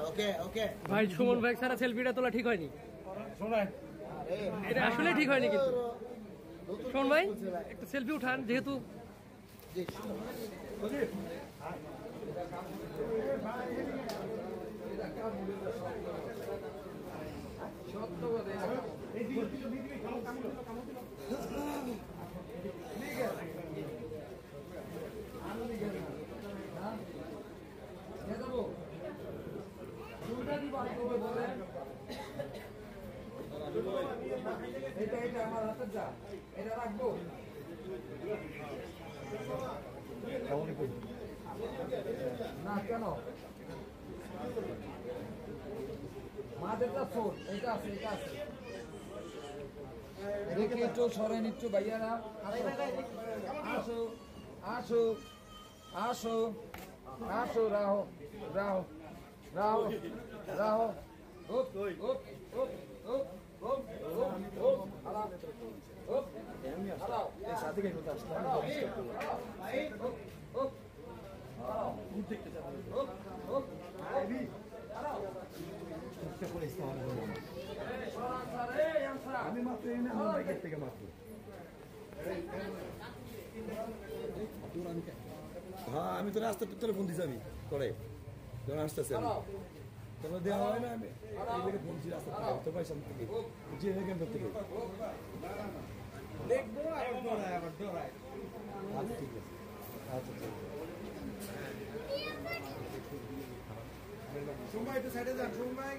ওকে ওকে ভাই সুমন ভাই সারা সেলফিটা তোলা ঠিক হয়নি, এটা আসলে ঠিক হয়নি। কিন্তু সুমন ভাই একটা সেলফি উঠান, যেহেতু এটা আমার হাতে যা, এটা রাখবো না কেন? মাদেরটা ছোট, এটা আছে, এটা আছে। দেখি একটু সরেন, একটু ভাইয়ারা আসো আসো আসো আসো, রাহো রাহো রাহো রাহো, উপ উপ উপ উপ উপ উপ হারাও উপ হারাও এই সাথে কে কথা আসলে আমি ডিস্টার্ব করলাম। উপ উপ হারাও উপ দেখতে যাবো, উপ উপ আইবি হারাও চেষ্টা করে ইসলাম বললাম আমি মাত্র এনে আমার বাইকের থেকে মাত্র হ্যাঁ আমি তো রাস্তার ভিতরে ফোন দিছি আমি করে যখন আসতেছি আমি তবে দেওয়া হয় না, আমি এই ফোন দিছি রাস্তা থেকে তো পয়সা থেকে যে এখান থেকে দেখবো আর ডরায় আবার ডরায়। আচ্ছা ঠিক আছে, আচ্ছা ঠিক আছে। সময় তো সাইডে যান, সময়